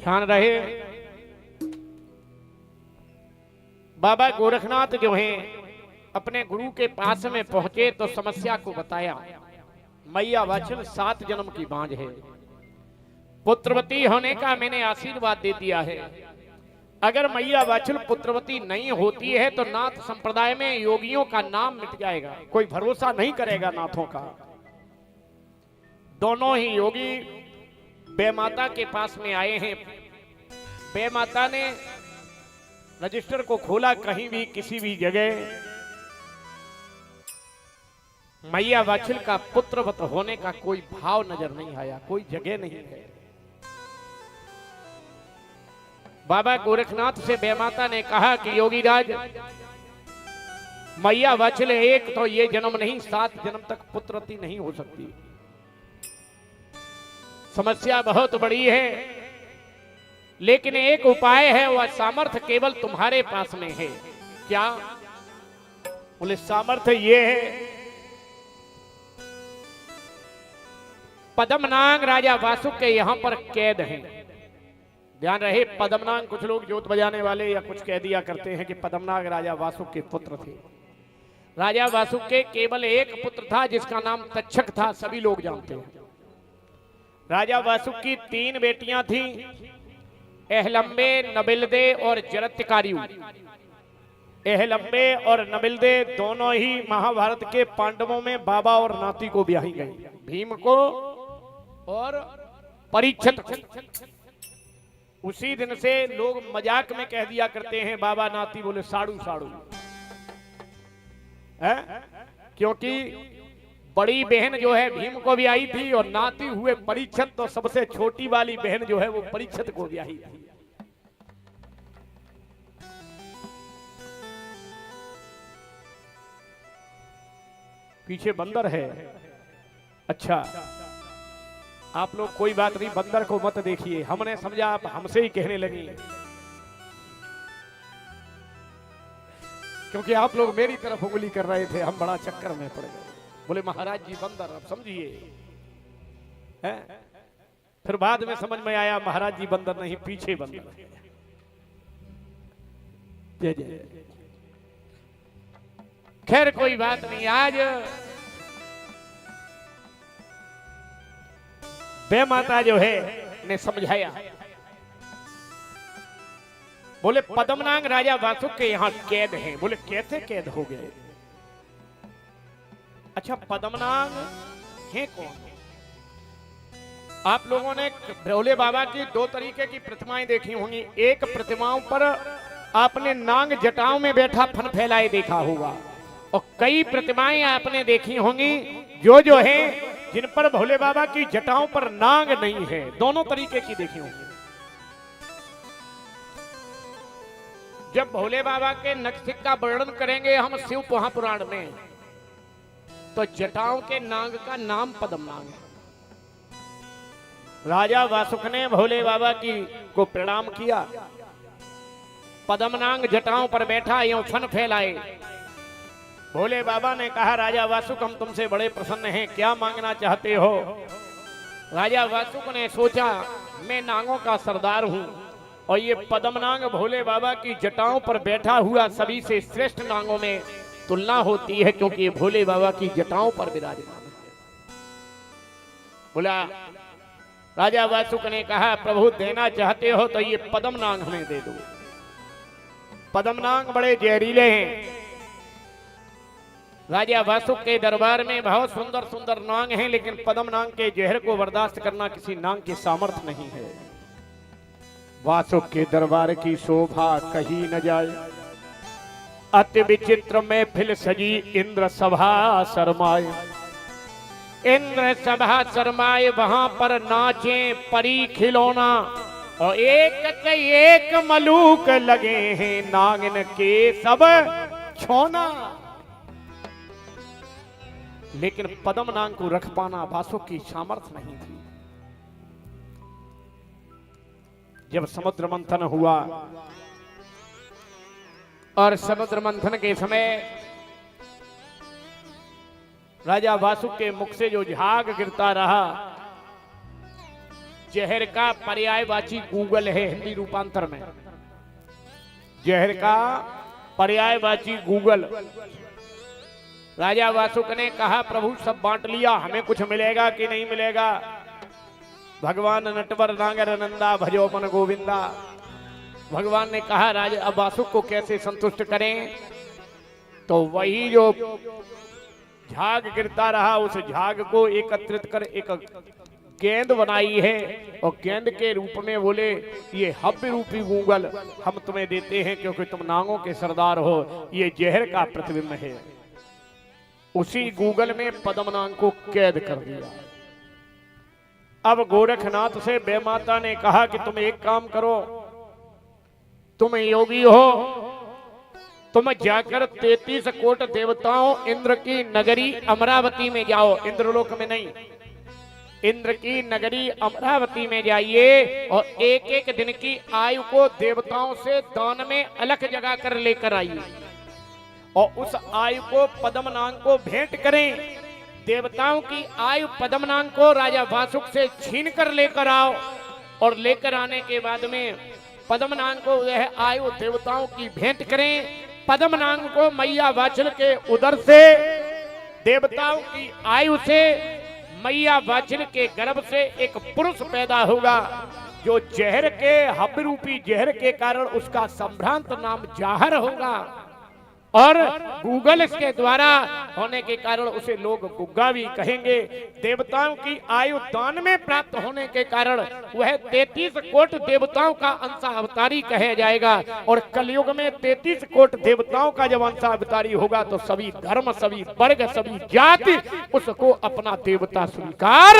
ध्यान रहे, बाबा गोरखनाथ जो हैं अपने गुरु के पास में पहुंचे तो समस्या को बताया। मैया वाचल 7 जन्म की बांझ है, पुत्रवती होने का मैंने आशीर्वाद दे दिया है। अगर मैया वाचल पुत्रवती नहीं होती है तो नाथ संप्रदाय में योगियों का नाम मिट जाएगा, कोई भरोसा नहीं करेगा नाथों का। दोनों ही योगी बेमाता के पास में आए हैं। बेमाता ने रजिस्टर को खोला, कहीं भी किसी भी जगह मैया वाचल का पुत्रवत होने का कोई भाव नजर नहीं आया, कोई जगह नहीं है। बाबा गोरखनाथ से बेमाता ने कहा कि योगीराज, मैया वाचल एक तो ये जन्म नहीं 7 जन्म तक पुत्रवती नहीं हो सकती, समस्या बहुत बड़ी है। लेकिन एक उपाय है, वह सामर्थ्य केवल तुम्हारे पास में है। क्या? बोले सामर्थ्य ये है, पद्मनाग राजा वासुक के यहां पर कैद हैं। ध्यान रहे, पद्मनाग, कुछ लोग जोत बजाने वाले या कुछ कह दिया करते हैं कि पद्मनाग राजा वासुक के पुत्र थे। राजा वासुक के केवल एक पुत्र था जिसका नाम तक्षक था, सभी लोग जानते हैं। राजा वासुक की 3 बेटियां थीं, एहलम्बे, नबिलदे और जरत्यकार्यु। एहलम्बे और नबिलदे दोनों ही महाभारत के पांडवों में बाबा और नाती को ब्याही गई, भीम को और परीक्षित को। उसी दिन से लोग मजाक में कह दिया करते हैं बाबा नाती, बोले साड़ू साड़ू है, क्योंकि बड़ी बहन जो है भीम को भी आई थी और नाती हुए परीक्षित, तो सबसे छोटी वाली बहन जो है वो परीक्षित को भी आई थी। पीछे बंदर है। अच्छा, आप लोग कोई बात नहीं, बंदर को मत देखिए, हमने समझा आप हमसे ही कहने लगी, क्योंकि आप लोग मेरी तरफ उंगली कर रहे थे, हम बड़ा चक्कर में पड़ गए। बोले महाराज जी बंदर, अब समझिए। फिर बाद में समझ में आया महाराज जी बंदर नहीं, पीछे बंदर है। जय जय। खैर कोई बात नहीं। आज बेमाता जो है ने समझाया, बोले पद्मनाग राजा वासुक के यहां कैद हैं। बोले कैसे कैद हो गए? अच्छा, पद्मनाग हैं कौन? आप लोगों ने भोले बाबा की 2 तरीके की प्रतिमाएं देखी होंगी। एक प्रतिमाओं पर आपने नाग जटाओं में बैठा फन फैलाए देखा होगा, और कई प्रतिमाएं आपने देखी होंगी जो है जिन पर भोले बाबा की जटाओं पर नाग नहीं है। दोनों तरीके की देखी होंगी। जब भोले बाबा के नखशिख का वर्णन करेंगे हम शिव महापुराण में, तो जटाओं के नाग का नाम पद्मनाग है। राजा वासुक ने भोले बाबा की को प्रणाम किया, पद्मनाग जटाओं पर बैठा यूं फन फैलाए। भोले बाबा ने कहा, राजा वासुक हम तुमसे बड़े प्रसन्न हैं, क्या मांगना चाहते हो? राजा वासुक ने सोचा, मैं नागों का सरदार हूं और ये पद्मनाग भोले बाबा की जटाओं पर बैठा हुआ सभी से श्रेष्ठ नागों में तुलना होती है, क्योंकि ये भोले बाबा की जटाओं पर विराजमान है। बोला, राजा वासुक ने कहा, प्रभु देना चाहते हो तो ये पद्मनाग हमें दे दो। पद्मनाग बड़े जहरीले हैं। राजा वासुक के दरबार में बहुत सुंदर सुंदर नाग हैं, लेकिन पद्मनाग के जहर को बर्दाश्त करना किसी नाग की सामर्थ्य नहीं है। वासुक के दरबार की शोभा कहीं न जाए, अति विचित्र में फिल सजी इंद्र सभा शर्माए। इंद्र सभा शर्माए, वहां पर नाचे परी खिलौना, और एक के एक मलूक लगे हैं नागिन के सब छोना। लेकिन पद्मनाग को रख पाना वासुक की सामर्थ्य नहीं थी। जब समुद्र मंथन हुआ और समुद्र मंथन के समय राजा वासुक के मुख से जो झाग गिरता रहा, जहर का पर्यायवाची गूगल है हिंदी रूपांतर में। जहर का पर्यायवाची गूगल। राजा वासुक ने कहा प्रभु सब बांट लिया, हमें कुछ मिलेगा कि नहीं मिलेगा? भगवान नटवर नागर नंदा भजो मन गोविंदा। भगवान ने कहा राजा अब वासुक को कैसे संतुष्ट करें? तो वही जो झाग गिरता रहा उस झाग को एकत्रित कर एक गेंद बनाई है और गेंद के रूप में बोले ये हव्य रूपी गूगल हम तुम्हें देते हैं क्योंकि तुम नागों के सरदार हो। ये जहर का प्रतिबिंब है। उसी गूगल में पद्मनाग को कैद कर दिया। अब गोरखनाथ से बेमाता ने कहा कि तुम एक काम करो, तुम योगी हो, तुम जाकर 33 कोट देवताओं इंद्र की नगरी अमरावती में जाओ। इंद्रलोक में नहीं, इंद्र की नगरी अमरावती में जाइए और एक एक दिन की आयु को देवताओं से दान में अलग जगह कर लेकर आइए और उस आयु को पद्मनाग को भेंट करें। देवताओं की आयु पद्मनाग को राजा वासुक से छीन कर लेकर आओ और लेकर आने के बाद में पद्मनाग को यह आयु देवताओं की भेंट करें। पद्मनाग को मैया वाचल के उदर से देवताओं की आयु से मैया वाचल के गर्भ से एक पुरुष पैदा होगा जो जहर के हव्य रूपी जहर के कारण उसका संभ्रांत नाम जाहर होगा और गूगल इसके द्वारा होने के कारण उसे लोग गुग्गा भी कहेंगे। देवताओं की आयु दान में प्राप्त होने के कारण वह 33 कोट देवताओं का अंशावतारी कहे जाएगा और कलयुग में 33 कोट देवताओं का जब अंशावतारी होगा तो सभी धर्म, सभी वर्ग, सभी जाति उसको अपना देवता स्वीकार।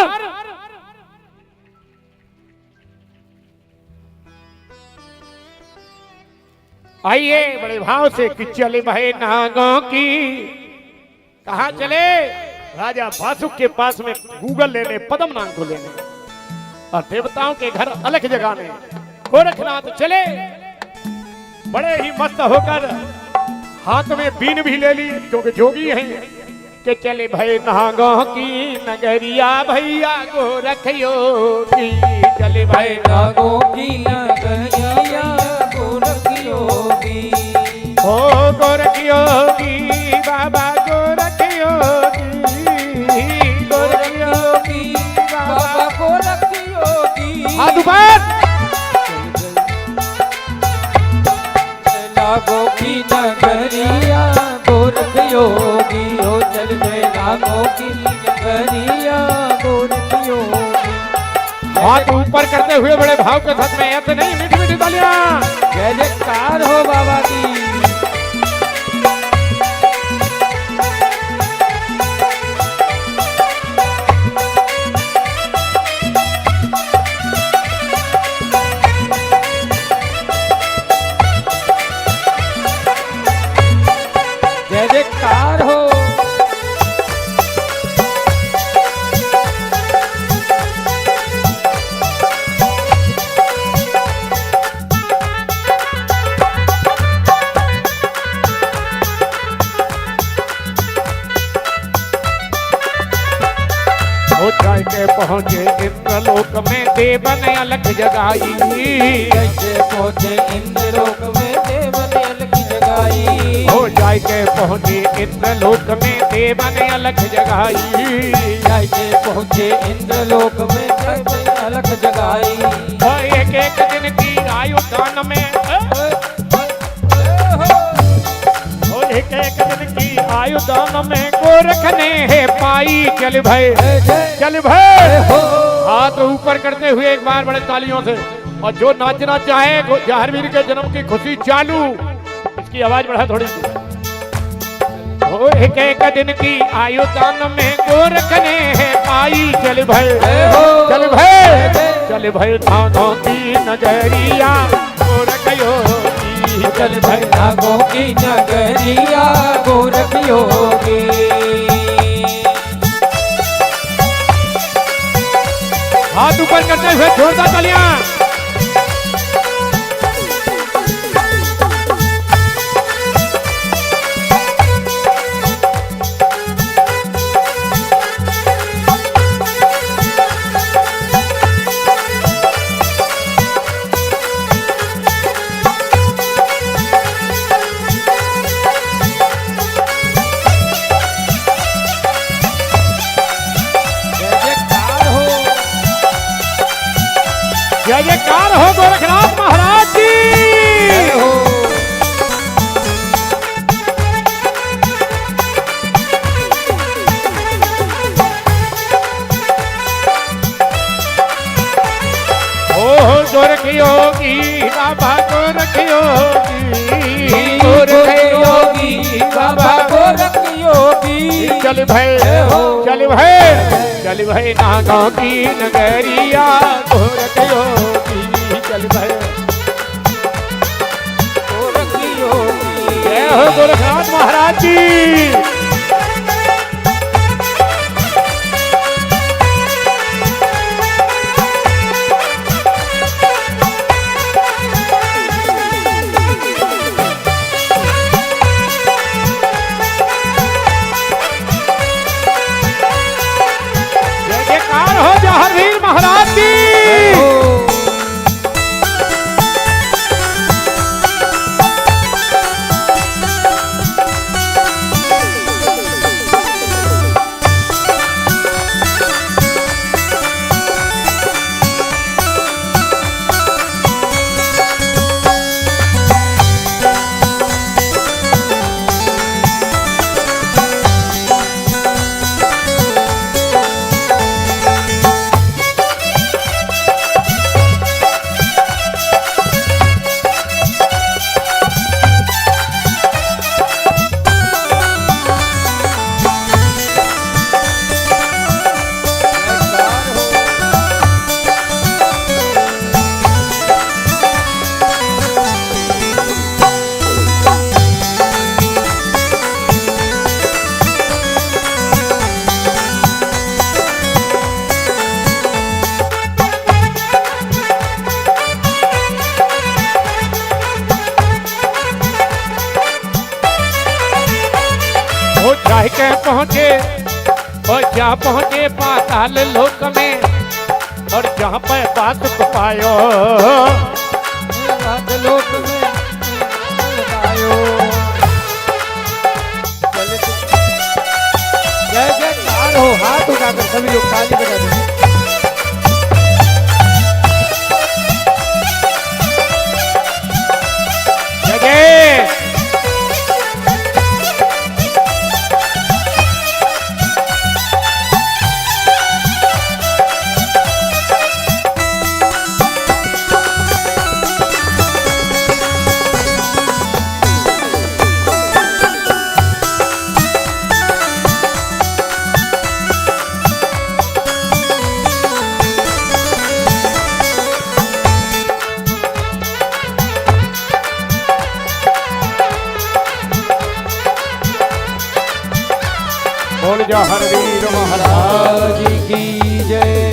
आइए बड़े भाव से कि चले भाई नागों की। कहा चले? राजा वासुक के पास में गूगल लेने, पद्मनाग को लेने और देवताओं के घर अलग जगाने। गोरखनाथ चले बड़े ही मस्त होकर, हाथ में बीन भी ले ली क्योंकि जोगी हैं कि चले भाई नागों की नगरिया भैया गोरख योगी। चले भाई नागों की नगरिया गोरख योगी। ओ गोरख योगी बाबा गोरख योगी, गोरख योगी बाबा गोरख योगी। हाथ ऊपर। नागों की नगरिया गोरख योगी। हो चल गए नागों की नगरिया गोरख योगी। हाथ ऊपर करते हुए बड़े भाव के साथ में ऐसे नहीं, मीठी मीठी तालियां। जय जयकार हो बाबा की। जय जयकार हो। के पहुंचे इंद्रलोक में देव ने अलग जगाई। जैसे पहुंचे इंद्रलोक में देव ने अलग जगाई। हो जाए के पहुंचे इंद्रलोक में देव ने अलग जगाई। जैसे पहुंचे इंद्रलोक में देव ने अलग जगाई। एक एक दिन की आयु दान में, एक एक दिन की आयु दान में गोरख ने है पाई। चल भाई, चल भाई। हाथ ऊपर करते हुए एक बार बड़े तालियों से। और जो नाचना चाहे जहरवीर के जन्म की खुशी चालू। इसकी आवाज बढ़ा थोड़ी सी। एक एक दिन की आयु दान में गोरख ने है पाई। चल भाई, चल भाई, चल भाई नागों की नगरिया गोरख योगी। चल भाई नागों की नगरिया गोरख योगी। हाथ ऊपर करते हुए जोरदार तालियां। जय जयकार हो गोरखनाथ महाराज की। जय हो। गोरख योगी बाबा गोरख योगी, गोरख योगी बाबा गोरख योगी। चल भय चल भय चल भय नागों की नगरिया गोरख योगी, चल भय गोरख योगी। जय हो गोरखनाथ महाराज जी। हरवीर महाराज की। चाह के पहुँचे और जहाँ पहुँचे पाताल लोक में, और जहाँ पर बात को पायो लोक में पायो। जय जयकार हो। हाथ उठाकर सभी लोग ताली बजा दें। जय बोल जा हरवीर महाराज की।